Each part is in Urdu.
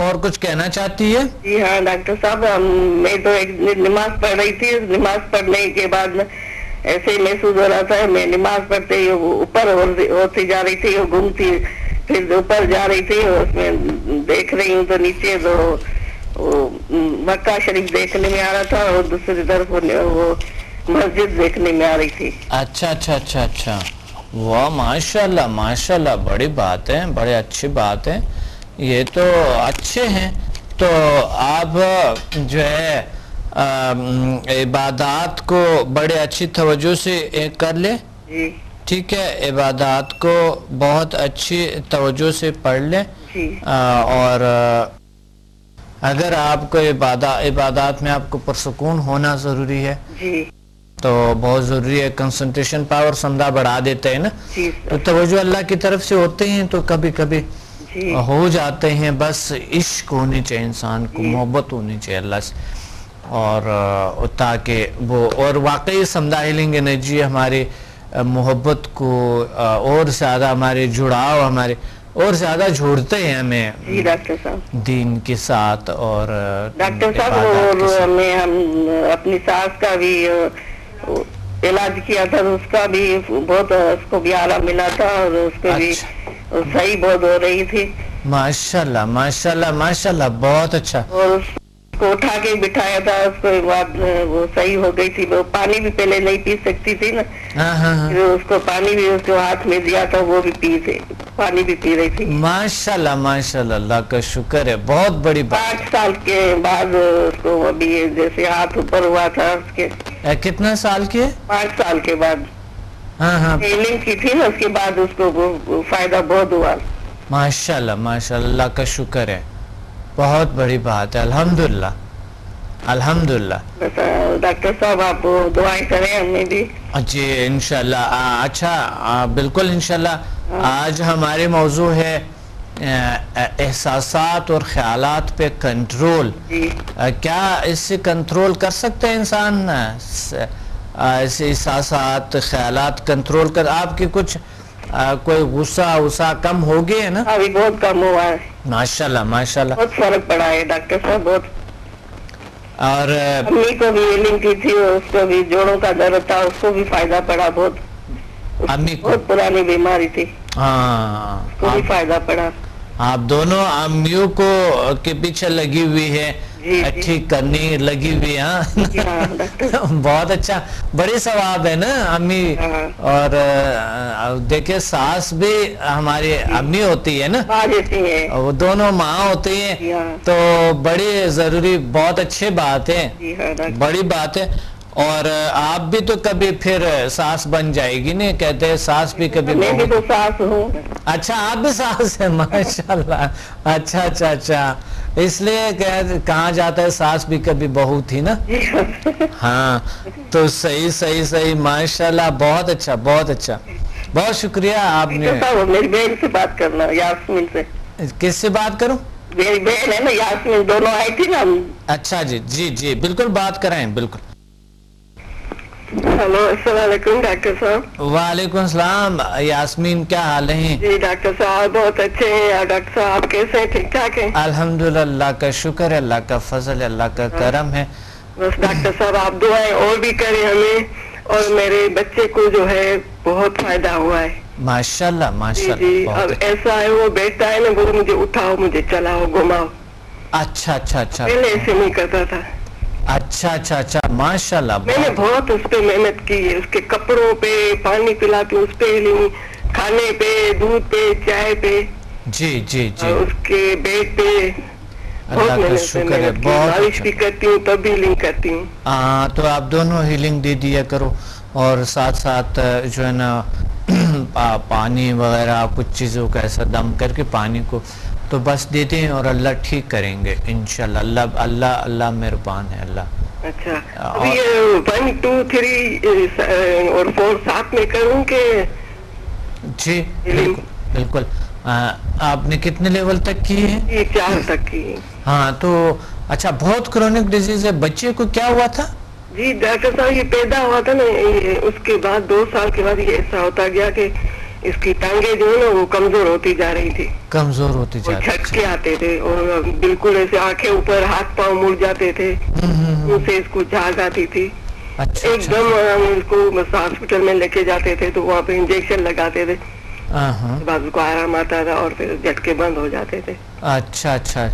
اور کچھ کہنا چاہتی ہے؟ جی ہاں ڈاکٹر صاحب، میں تو ایک نماز پڑھ رہی تھی، نماز پڑھنے کے بعد ایسے ہی محسوس ہو رہا تھا، میں نماز پڑھتے ہی اوپر ہوتی جا رہی تھی، وہ گھومتی پھر اوپر جا رہی تھی، اس میں دیکھ رہی ہوں تو نیچے تو مکہ شریف دیکھنے میں آ رہا تھا اور دوسری طرف وہ مسجد دیکھنے میں آ رہی تھی۔ اچھا اچھا اچھا اچھا، واہ ماشاءاللہ ماشاءاللہ، بڑی بات ہے، بڑی اچھی بات ہے، یہ تو اچھے ہیں۔ تو آپ جو ہے عبادات کو بڑے اچھی توجہ سے کر لیں، جی ٹھیک ہے، عبادات کو بہت اچھی توجہ سے پڑھ لیں، جی اور اگر آپ کو عبادات میں آپ کو پرسکون ہونا ضروری ہے جی تو بہت ضروری ہے، کنسنٹریشن پاور سمدہ بڑھا دیتے ہیں نا، جی تو توجہ اللہ کی طرف سے ہوتے ہیں تو کبھی کبھی جی ہو جاتے ہیں، بس عشق ہونی چاہیے انسان کو، محبت ہونی چاہیے اللہ سے، اور تاکہ وہ اور واقعی سمدہ ہیلنگ انرجی ہماری محبت کو اور زیادہ ہمارے جڑاؤ ہمارے اور زیادہ جوڑتے ہیں ہمیں جی ڈاکٹر صاحب، دین کے ساتھ اور ڈاکٹر صاحب عبادات کے ساتھ۔ ہم اپنی ساس کا بھی علاج کیا تھا، اس کا بھی بہت، اس کو بھی آرام ملا تھا اور اس کو بھی صحیح بہت ہو رہی تھی۔ ماشاءاللہ ماشاءاللہ ماشاءاللہ، بہت اچھا۔ اور اس کو اٹھا کے بٹھایا تھا، اس کو بعد وہ صحیح ہو گئی تھی، وہ پانی بھی پہلے نہیں پی سکتی تھی نا، پھر اس کو پانی بھی اس کو ہاتھ میں دیا تھا، وہ بھی پانی بھی پی رہی تھی۔ ماشاءاللہ ماشاءاللہ، اللہ کا شکر ہے، بہت بڑی بات۔ 5 سال کے بعد اس کو ابھی جیسے ہاتھ اوپر ہوا تھا اس کے۔ کتنا سال کی ہے؟ 5 سال کے بعد ہاں ہاں، ہیلنگ کی تھی نا، اس کے بعد اس کو فائدہ بہت ہوا۔ ماشاءاللہ ماشاءاللہ، اللہ کا شکر ہے، بہت بڑی بات ہے، الحمدللہ الحمدللہ۔ بس ڈاکٹر صاحب آپ دعائیں کریں ہمیں بھی۔ جی انشاءاللہ، اچھا بالکل انشاءاللہ۔ آج ہمارے موضوع ہے احساسات اور خیالات پہ کنٹرول۔ جی کیا اس سے کنٹرول کر سکتے ہیں انسان؟ ایسے احساسات خیالات کنٹرول کر، آپ کی کچھ کوئی غصہ کم ہو گیا ہے نا؟ ابھی بہت کم ہوا ہے، ماشاءاللہ ماشاءاللہ۔ بہت فرق پڑا ہے ڈاکٹر صاحب، بہت۔ اور امی کو بھی ہیلنگ کی تھی، اس کو بھی جوڑوں کا درد تھا، اس کو بھی فائدہ پڑا بہت، امی کو بہت پرانی بیماری تھی، ہاں، اس کو بھی فائدہ پڑا۔ آپ دونوں امیوں کو کے پیچھے لگی ہوئی ہے، ٹھیک کرنی لگی ہوئی، ہاں بہت اچھا، بڑی ثواب ہے نا امی۔ اور دیکھیں ساس بھی ہماری امی ہوتی ہے نا، وہ دونوں ماں ہوتی ہیں، تو بڑی ضروری، بہت اچھی بات ہے، بڑی بات ہے۔ اور آپ بھی تو کبھی پھر ساس بن جائے گی نہیں، کہتے ہیں ساس بھی کبھی، میں بھی تو ساس ہوں۔ اچھا آپ بھی ساس ہیں، ماشاءاللہ، اچھا اچھا اچھا، اس لیے کہا جاتا ہے ساس بھی کبھی بہو تھی نا، ہاں، تو صحیح صحیح صحیح، ماشاءاللہ، بہت اچھا بہت اچھا، بہت شکریہ آپ نے۔ میری بہن سے بات کرنا، یاسمین سے۔ کس سے بات کروں؟ میری بہن ہے نا یاسمین، دونوں آئی تھی نا۔ اچھا جی جی جی، بالکل بات کرائیں، بالکل۔ ہلو، السلام علیکم ڈاکٹر صاحب۔ وعلیکم السلام، یاسمین کیا حال ہیں؟ جی ڈاکٹر صاحب بہت اچھے ہیں، ڈاکٹر صاحب آپ کیسے ہیں؟ ٹھیک ٹھاک ہیں؟ الحمدللہ، اللہ کا شکر ہے، اللہ کا فضل ہے، اللہ کا کرم ہے۔ بس ڈاکٹر صاحب آپ دعائیں اور بھی کریں ہمیں، اور میرے بچے کو جو ہے بہت فائدہ ہوا ہے۔ ماشاءاللہ ماشاءاللہ، جی بہت اب اچھا۔ ایسا ہے، وہ بیٹھتا ہے نا، وہ مجھے اٹھاؤ، مجھے چلاؤ، گھماؤ، اچھا اچھا اچھا پہلے ایسے نہیں کرتا تھا۔ اچھا اچھا اچھا، ماشاءاللہ، میں نے بہت اس پہ محنت کی ہے، اس کے کپڑوں پہ، پانی پلاتی ہوں اس پہ، کھانے پہ، دودھ پہ، چائے پہ، جی جی جی، اس کے بیڈ پہ بہت اللہ کا شکر ہے، محنت کی، بہت مالش اچھا۔ بھی کرتی ہوں، تب بھی لنک کرتی ہوں۔ ہاں، تو آپ دونوں ہیلنگ دے دیا کرو، اور ساتھ ساتھ جو ہے نا پانی وغیرہ کچھ چیزوں کا ایسا دم کر کے پانی کو تو بس دیتے ہیں، اور اللہ ٹھیک کریں گے انشاءاللہ، اللہ اللہ اللہ مہربان ہے، اللہ۔ اچھا، ابھی 1 2 3 اور 4 ساتھ میں کروں کہ؟ جی بالکل بالکل۔ آپ نے کتنے لیول تک کی ہے؟ 4 تک کی۔ ہاں تو اچھا، بہت کرونک ڈیزیز ہے، بچے کو کیا ہوا تھا؟ جی ڈاکٹر صاحب یہ پیدا ہوا تھا نا، اس کے بعد 2 سال کے بعد یہ ایسا ہوتا گیا کہ اس کی ٹانگیں جو ہے نا وہ کمزور ہوتی جا رہی تھی, کمزور ہوتی جا رہی جھٹکے آتے تھے اور بالکل ایسے آنکھیں اوپر, ہاتھ پاؤں مڑ جاتے تھے, منہ سے اس کو جھاگ آتی تھی. ایک دم ہم اس کو بس ہاسپٹل میں لے کے جاتے تھے تو وہاں پہ انجیکشن لگاتے تھے, بعد اس کو آرام آتا تھا اور پھر جھٹکے بند ہو جاتے تھے. اچھا اچھا.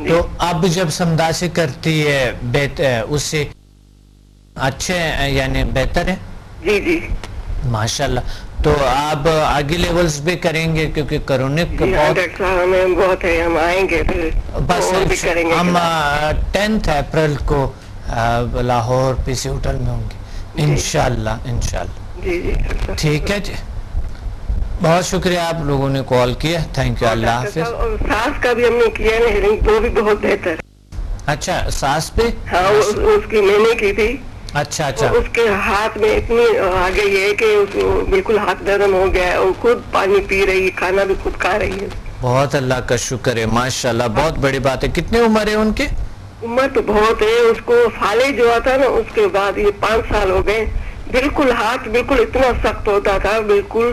تو اب جب سمداشی کرتی ہے اس سے اچھے یعنی بہتر ہے؟ جی جی ماشاءاللہ. تو آپ آگے لیولز بھی کریں گے کیونکہ کرونک ڈاکٹر صاحب ہمیں بہت ہے, ہم آئیں گے بس ہم 10 اپریل کو لاہور پی سی ہوٹل میں ہوں گے انشاءاللہ انشاءاللہ. جی جی ٹھیک ہے جی, بہت شکریہ آپ لوگوں نے کال کیا. تھینک یو, اللہ حافظ. اور سانس کا بھی ہم نے کیا ہے, وہ بھی بہت بہتر. اچھا سانس پہ؟ ہاں اس کی میں نے کی تھی. اچھا اچھا. اس کے ہاتھ میں اتنی آگے یہ ہے کہ اس کو بالکل ہاتھ نرم ہو گیا ہے اور خود پانی پی رہی ہے, کھانا بھی خود کھا رہی ہے. بہت اللہ کا شکر ہے, ماشاءاللہ, بہت بڑی بات ہے. کتنے عمر ہے ان کے؟ عمر تو بہت ہے. اس کو فالج جو آتا نا اس کے بعد یہ 5 سال ہو گئے. بالکل ہاتھ بالکل اتنا سخت ہوتا تھا, بالکل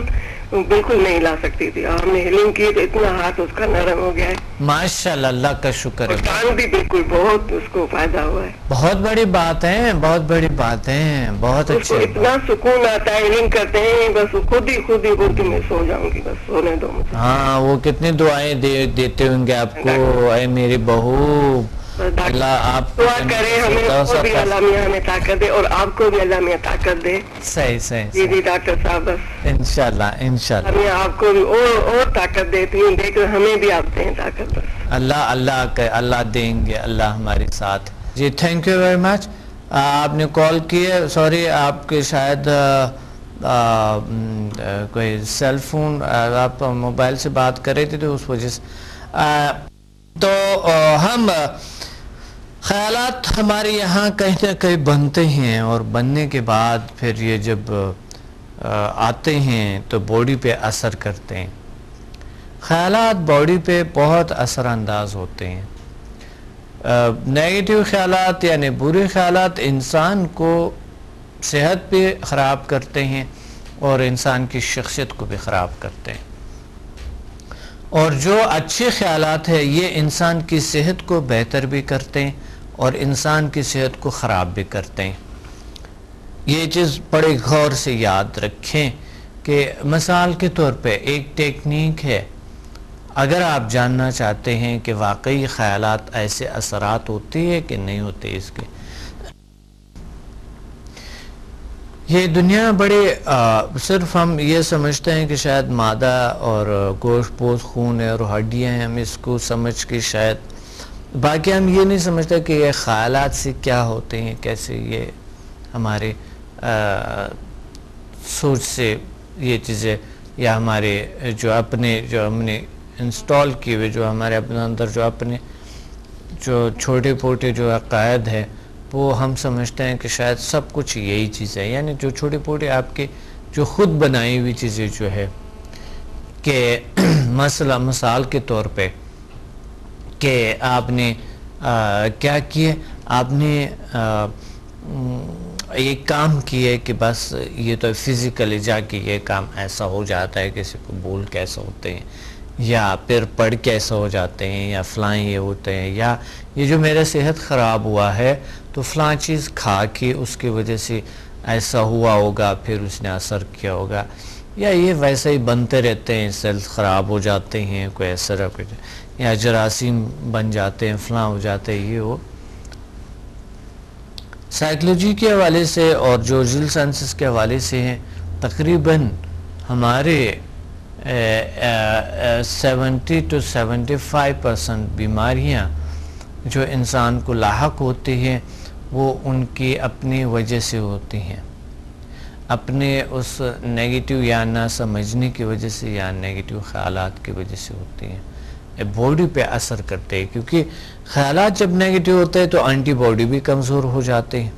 نہیں لا سکتی تھی. ہم نے ہیلنگ کی تو اتنا ہاتھ اس کا نرم ہو گیا ہے. ماشاءاللہ, اللہ کا شکر ہے. کان بھی بالکل بہت اس کو فائدہ ہوا ہے. بہت بڑی بات ہے, بہت بڑی بات ہے, بہت اچھا. اتنا سکون آتا ہے ہیلنگ کرتے ہیں, بس خود ہی بولتی میں سو جاؤں گی, بس سونے دو مجھے. ہاں وہ کتنی دعائیں دیتے ہوں گے آپ کو, اے میری بہو, اللہ آپ دعا کرے ہمیں اور بھی اللہ میاں ہمیں طاقت دے اور آپ کو بھی اللہ میاں طاقت دے. صحیح صحیح. جی جی ڈاکٹر صاحب, بس انشاءاللہ انشاءاللہ ہمیں آپ کو بھی اور طاقت دیتی ہوں, دیکھ ہمیں بھی آپ دیں طاقت. بس اللہ دیں گے, اللہ ہمارے ساتھ. جی تھینک یو ویری مچ. آپ نے کال کی ہے, سوری آپ کے شاید کوئی سیل فون, آپ موبائل سے بات کر رہے تھے تو اس وجہ سے. تو ہم خیالات ہمارے یہاں کہیں نہ کہیں بنتے ہیں, اور بننے کے بعد پھر یہ جب آتے ہیں تو باڈی پہ اثر کرتے ہیں. خیالات باڈی پہ بہت اثر انداز ہوتے ہیں. نیگیٹو خیالات یعنی برے خیالات انسان کو صحت پہ خراب کرتے ہیں اور انسان کی شخصیت کو بھی خراب کرتے ہیں, اور جو اچھے خیالات ہیں یہ انسان کی صحت کو بہتر بھی کرتے ہیں اور انسان کی صحت کو خراب بھی کرتے ہیں. یہ چیز بڑے غور سے یاد رکھیں کہ مثال کے طور پہ ایک ٹیکنیک ہے, اگر آپ جاننا چاہتے ہیں کہ واقعی خیالات ایسے اثرات ہوتے ہیں کہ نہیں ہوتے اس کے, یہ دنیا بڑے صرف ہم یہ سمجھتے ہیں کہ شاید مادہ اور گوشت پوست خون ہے اور ہڈیاں ہیں, ہم اس کو سمجھ کے شاید, باقی ہم یہ نہیں سمجھتے کہ یہ خیالات سے کیا ہوتے ہیں, کیسے یہ ہمارے سوچ سے یہ چیزیں, یا ہمارے جو ہم نے انسٹال کیے ہوئے, جو ہمارے اپنے اندر جو اپنے جو چھوٹے پوٹے جو عقائد ہے وہ ہم سمجھتے ہیں کہ شاید سب کچھ یہی چیز ہے. یعنی جو چھوٹے پوٹے آپ کے جو خود بنائی ہوئی چیزیں جو ہے, کہ مثال کے طور پہ کہ آپ نے کیا کیے, آپ نے ایک کام کیے کہ بس یہ تو فزیکلی جا کے یہ کام ایسا ہو جاتا ہے, کسی کو بول کیسے ہوتے ہیں, یا پھر پڑھ کیسے ہو جاتے ہیں, یا فلاں یہ ہوتے ہیں, یا یہ جو میرا صحت خراب ہوا ہے تو فلاں چیز کھا کے اس کی وجہ سے ایسا ہوا ہوگا, پھر اس نے اثر کیا ہوگا, یا یہ ویسے ہی بنتے رہتے ہیں, سیلز خراب ہو جاتے ہیں, کوئی ایسا یا جراثیم بن جاتے ہیں, فلاں ہو جاتے ہیں, یہ وہ. سائیکلوجی کے حوالے سے اور جو جیل سائنسز کے حوالے سے ہیں, تقریباً ہمارے 70 to 75% بیماریاں جو انسان کو لاحق ہوتی ہیں وہ ان کی اپنی وجہ سے ہوتی ہیں, اپنے اس نیگیٹو یا نہ سمجھنے کی وجہ سے یا نیگیٹو خیالات کی وجہ سے ہوتی ہیں, باڈی پہ اثر کرتے ہیں. کیونکہ خیالات جب نیگیٹو ہوتے ہیں تو اینٹی باڈی بھی کمزور ہو جاتے ہیں,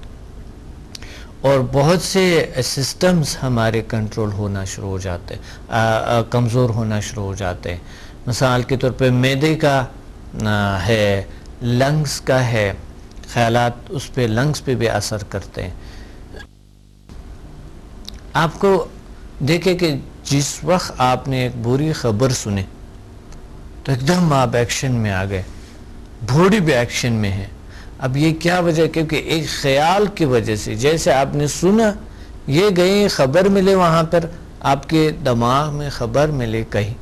اور بہت سے سسٹمز ہمارے کنٹرول ہونا شروع ہو جاتے ہیں, کمزور ہونا شروع ہو جاتے ہیں. مثال کے طور پہ معدے کا ہے, لنگز کا ہے, خیالات اس پہ لنگز پہ بھی اثر کرتے ہیں. آپ کو دیکھیں کہ جس وقت آپ نے ایک بری خبر سنی تو ایک دم آپ ایکشن میں آ گئے، باڈی بھی ایکشن میں ہے. اب یہ کیا وجہ؟ کیونکہ ایک خیال کی وجہ سے، جیسے آپ نے سنا، یہ گئی خبر ملے، وہاں پر آپ کے دماغ میں خبر ملے کہیں،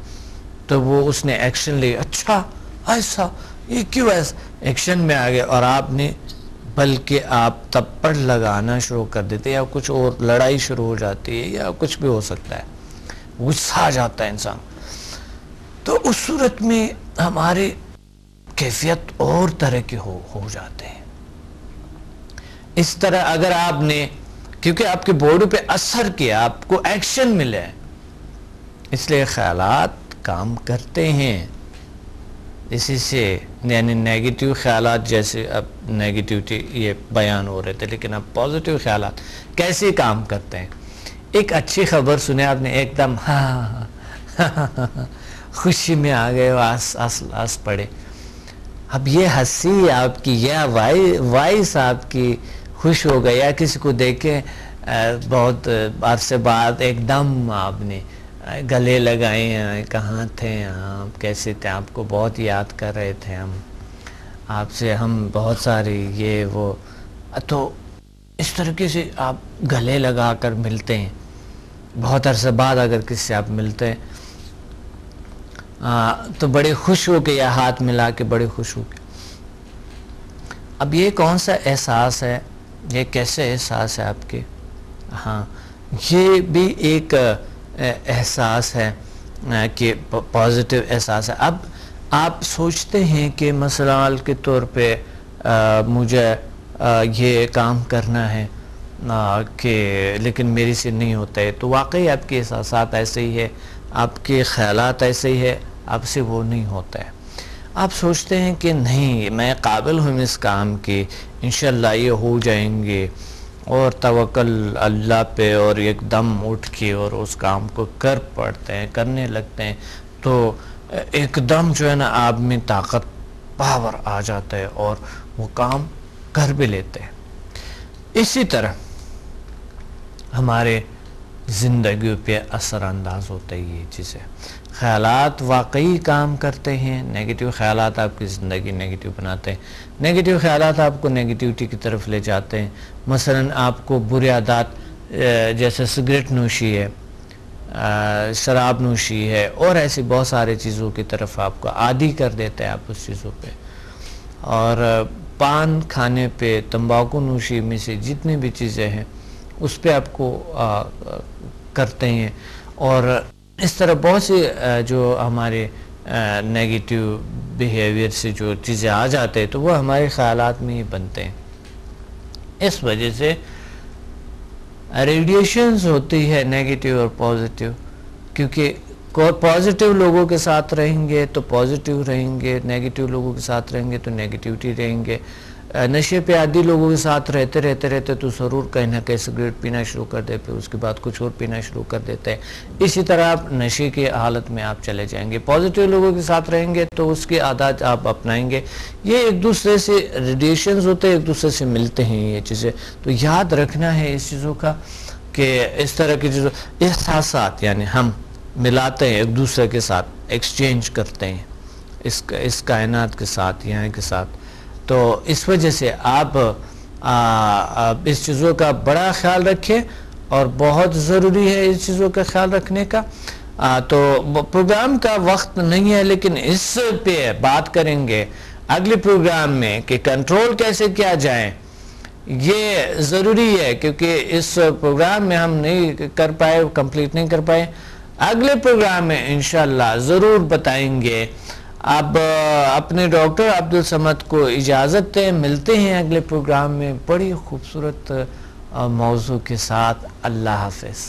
تو وہ اس نے ایکشن لے، اچھا ایسا، یہ کیوں ایسا، ایکشن میں آ گئے. اور آپ نے بلکہ آپ تپڑ لگانا شروع کر دیتے، یا کچھ اور لڑائی شروع ہو جاتی ہے، یا کچھ بھی ہو سکتا ہے، غصہ آ جاتا ہے انسان. تو اس صورت میں ہماری کیفیت اور طرح کے ہو جاتے ہیں. اس طرح اگر آپ نے، کیونکہ آپ کے باڈی پہ اثر کیا، آپ کو ایکشن ملے، اس لیے خیالات کام کرتے ہیں. اسی سے یعنی نیگیٹیو خیالات، جیسے اب نیگیٹیوٹی یہ بیان ہو رہے تھے، لیکن اب پازیٹیو خیالات کیسے کام کرتے ہیں. ایک اچھی خبر سنے آپ نے، ایک دم خوشی میں آ گئے، آس پڑے. اب یہ ہنسی آپ کی یا وائس آپ کی خوش ہو گئی، یا کسی کو دیکھیں بہت عرصے بعد ایک دم آپ نے گلے لگائے ہیں، کہاں تھے آپ، کیسے تھے، آپ کو بہت یاد کر رہے تھے ہم، آپ سے ہم بہت ساری یہ وہ، تو اس طریقے سے آپ گلے لگا کر ملتے ہیں. بہت عرصے بعد اگر کسی سے آپ ملتے ہیں تو بڑے خوش ہو کے، یا ہاتھ ملا کے بڑے خوش ہو کے. اب یہ کون سا احساس ہے، یہ کیسے احساس ہے آپ کے؟ ہاں، یہ بھی ایک احساس ہے کہ پازیٹیو احساس ہے. اب آپ سوچتے ہیں کہ مثال کے طور پہ مجھے یہ کام کرنا ہے کہ لیکن میری سے نہیں ہوتا ہے، تو واقعی آپ کے احساسات ایسے ہی ہے، آپ کے خیالات ایسے ہی ہے، آپ سے وہ نہیں ہوتا ہے. آپ سوچتے ہیں کہ نہیں، میں قابل ہوں اس کام کی، انشاءاللہ یہ ہو جائیں گے، اور توکل اللہ پہ، اور ایک دم اٹھ کے اور اس کام کو پڑتے ہیں، کرنے لگتے ہیں، تو ایک دم جو ہے نا آپ میں طاقت، پاور آ جاتا ہے، اور وہ کام کر بھی لیتے ہیں. اسی طرح ہمارے زندگیوں پہ اثر انداز ہوتا ہے یہ چیزیں. خیالات واقعی کام کرتے ہیں. نیگیٹیو خیالات آپ کی زندگی نیگیٹیو بناتے ہیں، نیگیٹیو خیالات آپ کو نیگیٹیوٹی کی طرف لے جاتے ہیں. مثلا آپ کو برے عادات جیسے سگریٹ نوشی ہے، شراب نوشی ہے، اور ایسی بہت سارے چیزوں کی طرف آپ کو عادی کر دیتے ہیں آپ اس چیزوں پہ. اور پان کھانے پہ، تمباکو نوشی میں سے جتنی بھی چیزیں ہیں اس پہ آپ کو کرتے ہیں. اور اس طرح بہت سی جو ہمارے نیگیٹیو بیہیویئر سے جو چیزیں آ جاتے ہیں تو وہ ہمارے خیالات میں ہی بنتے ہیں. اس وجہ سے ریڈیشنز ہوتی ہے نیگیٹیو اور پازیٹیو، کیونکہ پازیٹیو لوگوں کے ساتھ رہیں گے تو پازیٹیو رہیں گے، نیگیٹیو لوگوں کے ساتھ رہیں گے تو نیگیٹیوٹی رہیں گے. نشے پہ عادی لوگوں کے ساتھ رہتے تو ضرور کہیں نہ کہیں سگریٹ پینا شروع کر دے، پھر اس کے بعد کچھ اور پینا شروع کر دیتے ہیں. اسی طرح آپ نشے کے حالت میں آپ چلے جائیں گے. پازیٹیو لوگوں کے ساتھ رہیں گے تو اس کے عادات آپ اپنائیں گے. یہ ایک دوسرے سے ریڈیشنز ہوتے ہیں، ایک دوسرے سے ملتے ہیں یہ چیزیں. تو یاد رکھنا ہے اس چیزوں کا کہ اس طرح کی چیزوں، احساسات یعنی ہم ملاتے ہیں ایک دوسرے کے ساتھ، ایکسچینج کرتے ہیں اس کائنات کے ساتھ، یہاں کے ساتھ. تو اس وجہ سے آپ اس چیزوں کا بڑا خیال رکھیں، اور بہت ضروری ہے اس چیزوں کا خیال رکھنے کا. تو پروگرام کا وقت نہیں ہے، لیکن اس پہ بات کریں گے اگلے پروگرام میں کہ کنٹرول کیسے کیا جائے. یہ ضروری ہے کیونکہ اس پروگرام میں ہم نہیں کر پائے، کمپلیٹ نہیں کر پائے. اگلے پروگرام میں انشاءاللہ ضرور بتائیں گے. اب اپنے ڈاکٹر عبدالصمد کو اجازت دیں، ملتے ہیں اگلے پروگرام میں بڑی خوبصورت موضوع کے ساتھ. اللہ حافظ.